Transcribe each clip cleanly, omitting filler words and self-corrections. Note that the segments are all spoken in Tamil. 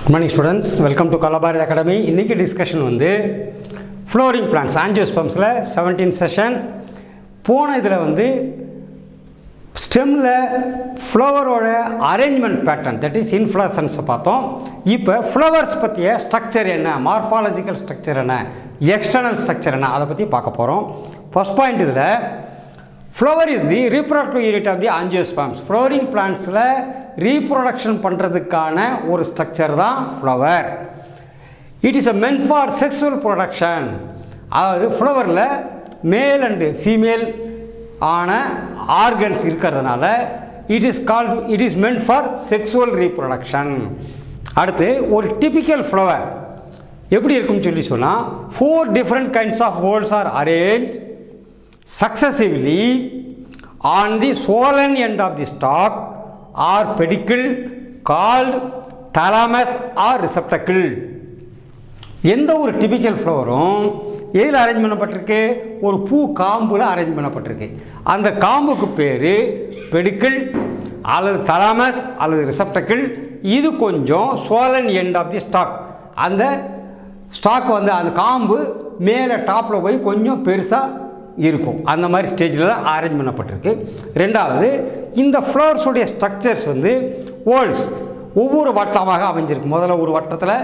Good morning students, welcome to Kalabari Academy. இன்னைக்கு டிஸ்கஷன் வந்து ஃப்ளோரிங் பிளான்ட்ஸ் ஆஞ்சியோஸ்பர்ம்ஸில் 17th செஷன். போன இதில் வந்து ஸ்டெம்மில் ஃப்ளவரோட அரேஞ்ச்மெண்ட் பேட்டர்ன், தட் இஸ் இன்ஃப்ளோரசன்ஸை பார்த்தோம். இப்போ ஃப்ளவர்ஸ் பற்றிய ஸ்ட்ரக்சர் என்ன, மார்ஃபாலஜிக்கல் ஸ்ட்ரக்சர் என்ன, எக்ஸ்டர்னல் ஸ்ட்ரக்சர் என்ன, அதை பற்றி பார்க்க போகிறோம். ஃபர்ஸ்ட் பாயிண்ட் இதில் flower is the reproductive unit of the angiosperms. Flowering பிளான்ட்ஸில் ரீப்ரொடக்ஷன் பண்ணுறதுக்கான ஒரு ஸ்ட்ரக்சர் தான் flower. It is a meant for sexual production. அதாவது ஃப்ளவரில் மேல் அண்டு ஃபீமேல் ஆன ஆர்கன்ஸ் இருக்கிறதுனால it is மென்ட் for sexual reproduction. அடுத்து ஒரு டிபிக்கல் ஃப்ளவர் எப்படி இருக்குன்னு சொல்லி சொன்னால் 4 different kinds of whorls are arranged successively on the swollen end of the stalk or pedicule called thalamus or receptacle. எந்த ஒரு டிபிக்கல் ஃப்ளவரும் எதில் அரேஞ்ச் பண்ணப்பட்டிருக்கு? ஒரு பூ காம்பில் அரேஞ்ச் பண்ணப்பட்டிருக்கு. அந்த காம்புக்கு பேர் பெடிக்கிள் அல்லது தலாமஸ் அல்லது ரிசப்டக்கிள். இது கொஞ்சம் swollen end of the stalk. அந்த ஸ்டாக் வந்து அந்த காம்பு மேலே டாப்பில் போய் கொஞ்சம் பெருசாக இருக்கும். அந்த மாதிரி ஸ்டேஜில் தான் அரேஞ்ச் பண்ணப்பட்டிருக்கு. ரெண்டாவது, இந்த ஃப்ளவர்ஸுடைய ஸ்ட்ரக்சர்ஸ் வந்து ஹோல்ஸ் ஒவ்வொரு வட்டமாக அமைஞ்சிருக்கு. முதல்ல ஒரு வட்டத்தில்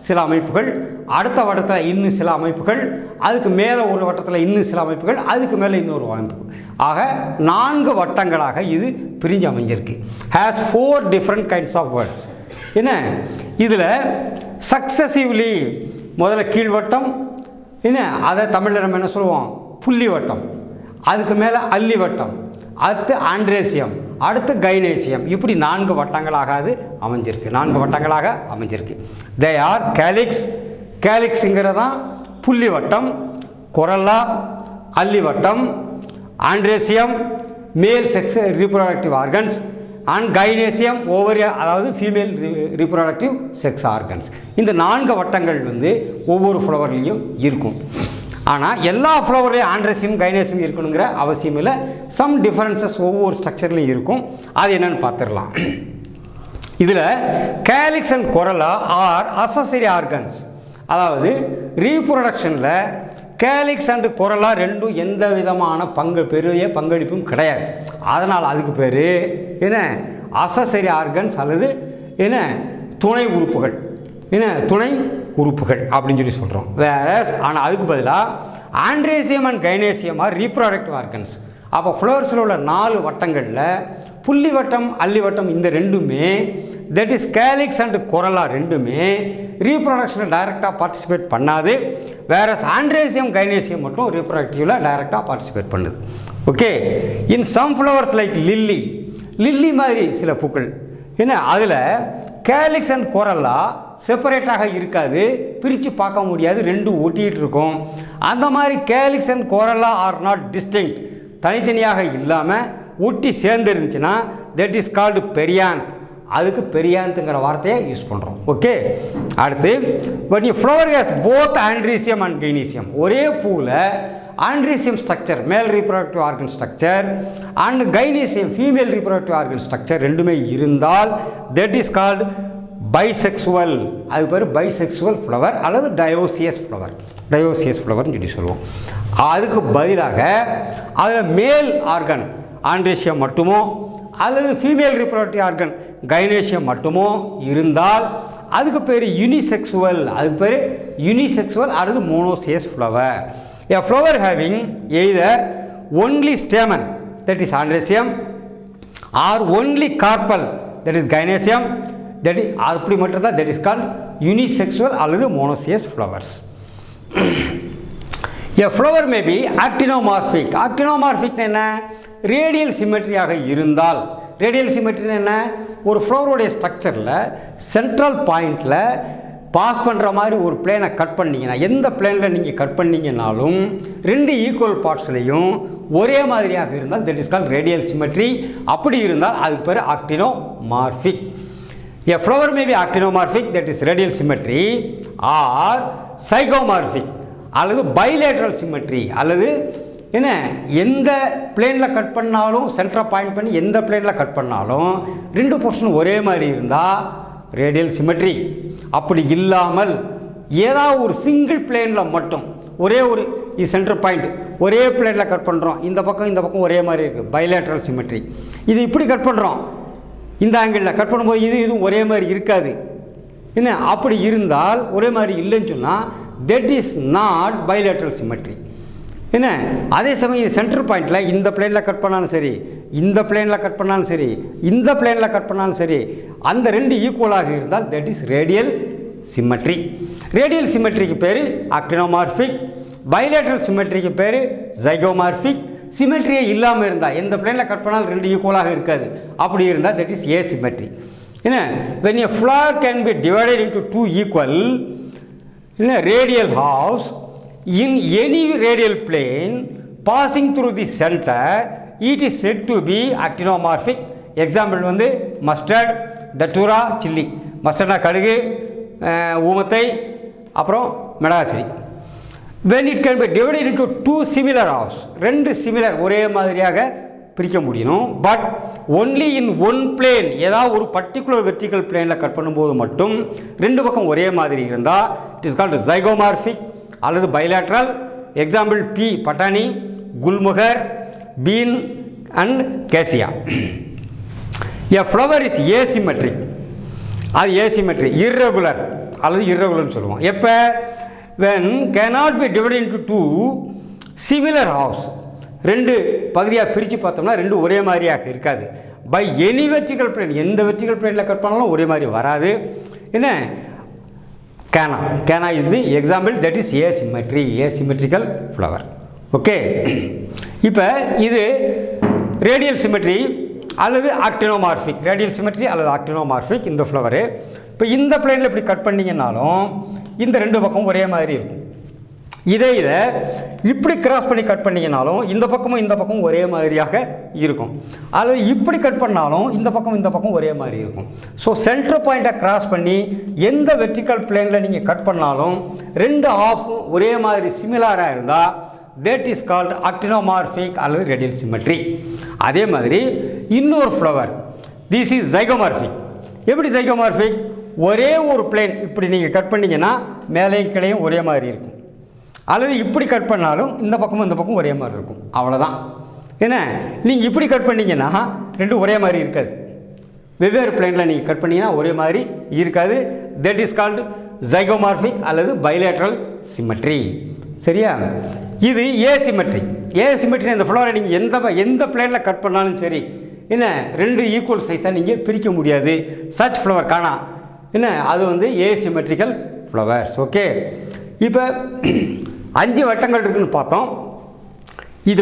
சில அமைப்புகள், அடுத்த வட்டத்தில் இன்னும் சில அமைப்புகள், அதுக்கு மேலே ஒரு வட்டத்தில் இன்னும் சில அமைப்புகள், அதுக்கு மேலே இன்னொரு அமைப்பு. ஆக 4 வட்டங்களாக இது பிரிஞ்சு அமைஞ்சிருக்கு. Has 4 different kinds of words. என்ன இதில் சக்சஸிவ்லி முதல்ல கீழ்வட்டம், என்ன அதை தமிழில் நம்ம என்ன சொல்லுவோம், புள்ளி வட்டம், அதுக்கு மேலே அல்லி வட்டம், அடுத்து ஆண்ட்ரேசியம், அடுத்து கைனேசியம், இப்படி 4 வட்டங்களாக அது அமைஞ்சிருக்கு. 4 வட்டங்களாக அமைஞ்சிருக்கு. They are calyx. கேலிக்ஸுங்கிறதான் புள்ளி வட்டம், கொரல்லா அல்லி வட்டம், androecium male sex reproductive organs, and gynoecium ovary, அதாவது ஃபீமேல் ரீப்ரொடக்டிவ் செக்ஸ் ஆர்கன்ஸ். இந்த 4 வட்டங்கள் வந்து ஒவ்வொரு ஃப்ளவர்லேயும் இருக்கும். ஆனால் எல்லா ஃப்ளவர்லேயும் ஆண்ட்ரேசியம் கைனேசியம் இருக்கணுங்கிற அவசியம் இல்லை. சம் டிஃபரன்சஸ் ஒவ்வொரு ஸ்ட்ரக்சர்லையும் இருக்கும். அது என்னென்னு பார்த்துடலாம். இதில் calyx and corolla are accessory organs. அதாவது ரீப்ரொடக்ஷனில் கேலிக்ஸ் அண்டு கொரலா ரெண்டும் எந்த விதமான பெரிய பங்களிப்பும் கிடையாது. அதனால் அதுக்கு பேர் என்ன, அசசரி ஆர்கன்ஸ் அல்லது என்ன துணை உறுப்புகள், என்ன துணை உறுப்புகள் அப்படின்னு சொல்லி சொல்கிறோம். ஆனால் அதுக்கு பதிலாக ஆண்ட்ரேசியம் அண்ட் கைனேசியம் ஆர் ரீப்ரொடக்டிவ் ஆர்கன்ஸ். அப்போ ஃப்ளவர்ஸில் உள்ள 4 வட்டங்களில் புள்ளி வட்டம் அல்லி வட்டம் இந்த ரெண்டுமே, தட் இஸ் கேலிக்ஸ் அண்ட் கொரலா ரெண்டுமே ரீப்ரொடக்ஷனில் டைரெக்டாக பார்ட்டிசிபேட் பண்ணாது. வேறஸ் ஆண்ட்ரேசியம் கைனேசியம் மட்டும் ரீப்ரொடக்டிவில் டைரெக்டாக பார்ட்டிசிபேட் பண்ணுது. Okay. In some flowers like lily மாதிரி சில பூக்கள், என்ன அதில் கேலிக்ஸ் அண்ட் கொரல்லா செப்பரேட்டாக இருக்காது, பிரித்து பார்க்க முடியாது, ரெண்டும் ஒட்டிகிட்டு இருக்கும். அந்த மாதிரி calyx and corolla are not distinct, தனித்தனியாக இல்லாமல் ஒட்டி சேர்ந்து இருந்துச்சுன்னா தட் இஸ் கால்டு பெரியாந்த். அதுக்கு பெரியாந்துங்கிற வார்த்தையை யூஸ் பண்ணுறோம். ஓகே. அடுத்து, but flower has both androecium and gynoecium. ஒரே பூவில் androecium structure male reproductive organ structure and gynoecium female reproductive organ structure ரெண்டுமே இருந்தால் தட் இஸ் கால்டு பைசெக்சுவல். அது பேர் பைசெக்சுவல் ஃப்ளவர் அல்லது டயோசியஸ் ஃப்ளவர்னு சொல்லி சொல்லுவோம். அதுக்கு பதிலாக அதில் மேல் ஆர்கன் ஆண்ட்ரீசியம் மட்டுமோ அல்லது ஃபீமேல் ரீப்ரொடக்டிவ் ஆர்கன் கைனேசியம் மட்டுமோ இருந்தால் அதுக்கு பேர் யூனிசெக்சுவல். அதுக்கு பேர் யூனிசெக்சுவல் அல்லது monoecious flower. A flower having either only stamen, that is andresium, or only carpel, that is gynoecium, that is அப்படி மட்டும் தான், that is called unisexual அல்லது monoecious flowers. A flower may be actinomorphic. actinomorphic என்ன, ரேடியல் சிமெட்ரியாக இருந்தால். ரேடியல் சிமெட்ரி என்ன, ஒரு ஃப்ளவருடைய ஸ்ட்ரக்சரில் சென்ட்ரல் பாயிண்டில் பாஸ் பண்ணுற மாதிரி ஒரு பிளேனை கட் பண்ணிங்கன்னா, எந்த பிளேனில் நீங்கள் கட் பண்ணிங்கனாலும் 2 ஈக்குவல் பார்ட்ஸ்லையும் ஒரே மாதிரியாக இருந்தால் that is called radial symmetry. அப்படி இருந்தால் அதுக்கு பேர் actinomorphic. A flower may be actinomorphic, that is radial symmetry, or zygomorphic அல்லது பைலேட்ரல் சிமெட்ரி. அல்லது என்ன, எந்த பிளேனில் கட் பண்ணாலும் சென்டரை பாயிண்ட் பண்ணி எந்த பிளேனில் கட் பண்ணாலும் 2 போர்ஷன் ஒரே மாதிரி இருந்தால் ரேடியல் சிமெட்ரி. அப்படி இல்லாமல் ஏதாவது ஒரு சிங்கிள் பிளேனில் மட்டும் ஒரே ஒரு சென்டர் பாயிண்ட் ஒரே பிளேனில் கட் பண்ணுறோம், இந்த பக்கம் ஒரே மாதிரி இருக்குது, பைலேட்ரல் சிமெட்ரி. இது இப்படி கட் பண்ணுறோம், இந்த ஆங்கிளில் கட் பண்ணும்போது இதுவும் ஒரே மாதிரி இருக்காது. என்ன அப்படி இருந்தால் ஒரே மாதிரி இல்லைன்னு சொன்னால் that is not bilateral symmetry. என்ன அதே சமயம் சென்டர் பாயிண்டில் இந்த பிளேனில் கட் பண்ணாலும் சரி, இந்த பிளேனில் கட் பண்ணாலும் சரி, இந்த பிளேனில் கட் பண்ணாலும் சரி, அந்த ரெண்டு ஈக்குவலாக இருந்தால் that is radial symmetry. Radial சிமெட்ரிக்கு பேர் ஆக்டினோமார்பிக், பைலேட்ரல் சிமெட்ரிக்கு பேர் ஜைகோமார்பிக். சிமெட்ரியே இல்லாமல் இருந்தால் எந்த பிளேனில் கட் பண்ணாலும் ரெண்டு ஈக்குவலாக இருக்காது, அப்படி இருந்தால் தட் இஸ் ஏசிமெட்ரி. என்ன when a flower can be divided into two equal radial halves in any radial plane passing through the center, it is said to be actinomorphic. Example வந்து மஸ்டர்ட், டட்டூரா, சில்லி. மஸ்டர்ட்னா கடுகு, ஊமத்தை, அப்புறம் மிளகாய். when it can be divided into two similar halves, ரெண்டு சிமிலர் ஒரே மாதிரியாக பிரிக்க முடியணும். But only in one plane, ஏதாவது ஒரு பர்டிகுலர் வெர்டிக்கல் பிளேனில் கட் பண்ணும்போது மட்டும் ரெண்டு பக்கம் ஒரே மாதிரி இருந்தால் இட் இஸ் கால்டு ஜைகோமார்பிக் அல்லது பைலேட்ரல். எக்ஸாம்பிள் பி பட்டாணி, Gulmohar, been and Kezia. A flower is asymmetric, அது ஏசிமெட்ரி, இர்ரெகுலர் அல்லது இர்ரெகுலர்னு சொல்லுவோம். எப்போ when cannot be divided into two similar halves, ரெண்டு பகுதியாக பிரித்து பார்த்தோம்னா ரெண்டு ஒரே மாதிரியாக இருக்காது. பை எனி வெர்டிக்கல் பிளேன், எந்த வெர்டிக்கல் பிளேனில் கட் பண்ணாலும் ஒரே மாதிரி வராது. என்ன canna is the example, that is asymmetry, asymmetrical flower. Okay, இப்போ இது ரேடியல் சிமெட்ரி அல்லது ஆக்டினோமார்பிக், ரேடியல் சிமெட்ரி அல்லது ஆக்டினோமார்பிக் இந்த ஃப்ளவரு. இப்போ இந்த பிளேனில் இப்படி கட் பண்ணிங்கன்னாலும் இந்த ரெண்டு பக்கம் ஒரே மாதிரி இருக்கும். இதை இப்படி கிராஸ் பண்ணி கட் பண்ணிங்கனாலும் இந்த பக்கமும் ஒரே மாதிரியாக இருக்கும். அல்லது இப்படி கட் பண்ணாலும் இந்த பக்கம் ஒரே மாதிரி இருக்கும். ஸோ சென்டர் பாயிண்ட்டை கிராஸ் பண்ணி எந்த வெர்டிக்கல் பிளேனில் நீங்கள் கட் பண்ணாலும் ரெண்டு ஆஃபும் ஒரே மாதிரி சிமிலராக இருந்தால் that is called actinomorphic அல்லது radial symmetry. அதே மாதிரி இன்னொரு ஃப்ளவர், this is zygomorphic. எப்படி zygomorphic? ஒரே ஒரு பிளேன் இப்படி நீங்கள் கட் பண்ணிங்கன்னா மேலேயும் கிளையும் ஒரே மாதிரி இருக்கும். அல்லது இப்படி கட் பண்ணாலும் இந்த பக்கம் ஒரே மாதிரி இருக்கும். அவ்வளோதான். ஏன்னா நீங்கள் இப்படி கட் பண்ணிங்கன்னா ரெண்டும் ஒரே மாதிரி இருக்காது. வெவ்வேறு பிளேனில் நீங்கள் கட் பண்ணிங்கன்னா ஒரே மாதிரி இருக்காது. தட் இஸ் கால்டு ஜைகோமார்பிக் அல்லது பைலேட்ரல் சிமெட்ரி. சரியா? இது ஏசிமெட்ரி. ஏசிமெட்ரி இந்த ஃப்ளவரை நீங்கள் எந்த பிளேனில் கட் பண்ணாலும் சரி, என்ன ரெண்டு ஈக்குவல் சைஸாக நீங்கள் பிரிக்க முடியாது. சச் ஃப்ளவர் காணா. என்ன அது வந்து ஏசிமெட்ரிக்கல் ஃப்ளவர்ஸ். ஓகே, இப்போ 5 வட்டங்கள் இருக்குதுன்னு பார்த்தோம். இது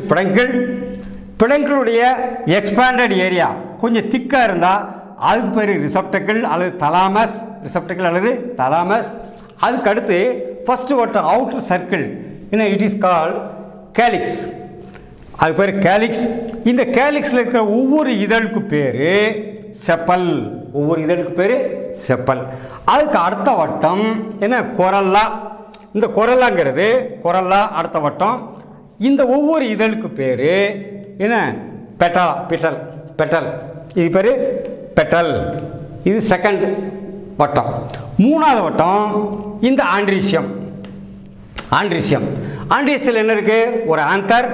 பிடங்களுடைய எக்ஸ்பேண்டட் ஏரியா கொஞ்சம் திக்காக இருந்தால் அதுக்கு பேர் ரிசப்டக்கிள் அல்லது தலாமஸ். அதுக்கு அடுத்து ஃபஸ்ட்டு வட்டம் அவுட்டர் சர்க்கிள், என்ன இட் இஸ் கால்ட் கேலிக்ஸ். அது பேர் கேலிக்ஸ். இந்த கேலிக்ஸில் இருக்கிற ஒவ்வொரு இதழுக்கு பேர் செப்பல். அதுக்கு அடுத்த வட்டம் என்ன கொரல்லா. இந்த கொரல்லா அடுத்த வட்டம். இந்த ஒவ்வொரு இதழுக்கு பேர் என்ன பெட்டல். இது பேர் பெட்டல். இது செகண்ட் வட்டம். மூணாவது வட்டம் இந்த ஆண்ட்ரீசியத்தில் என்ன இருக்குது? ஒரு ஆந்தர்,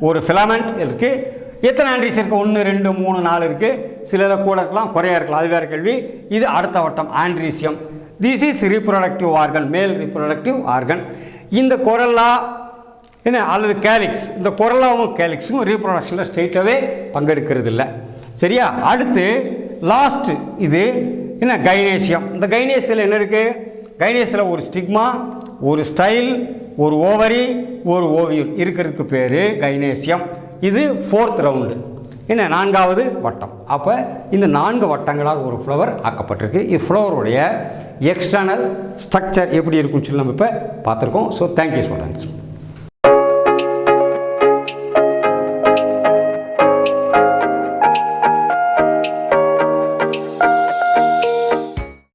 ஒரு ஃபிலமெண்ட் இருக்குது. எத்தனை ஆண்ட்ரீஸ் இருக்குது? 1 2 3 4 இருக்குது. சிலரை கூட இருக்கலாம், குறையாக இருக்கலாம், அது வேறு கேள்வி. இது அடுத்த வட்டம் androecium. This is reproductive organ, male reproductive organ. இந்த கொரல்லா என்ன அல்லது கேலிக்ஸ், இந்த கொரல்லாவும் கேலிக்ஸும் ரீப்ரொடக்ஷனில் ஸ்ட்ரெயிட்டாகவே பங்கெடுக்கிறது இல்லை. சரியா? அடுத்து லாஸ்ட் இது என்ன கைனேசியம். இந்த கைனேசியத்தில் என்ன இருக்குது? கைனேசியத்தில் ஒரு ஸ்டிக்மா, ஒரு ஸ்டைல், ஒரு ஓவரி, ஒரு ஓவியம் இருக்கிறதுக்கு பேர் கைனேசியம். இது 4th ரவுண்டு, என்ன 4வது வட்டம். அப்போ இந்த 4 வட்டங்களாக ஒரு ஃப்ளவர் ஆக்கப்பட்டிருக்கு. இது ஃப்ளவருடைய எக்ஸ்டர்னல் ஸ்ட்ரக்சர் எப்படி இருக்குன்னு சொல்லி நம்ம இப்போ பார்த்துருக்கோம். So thank you students.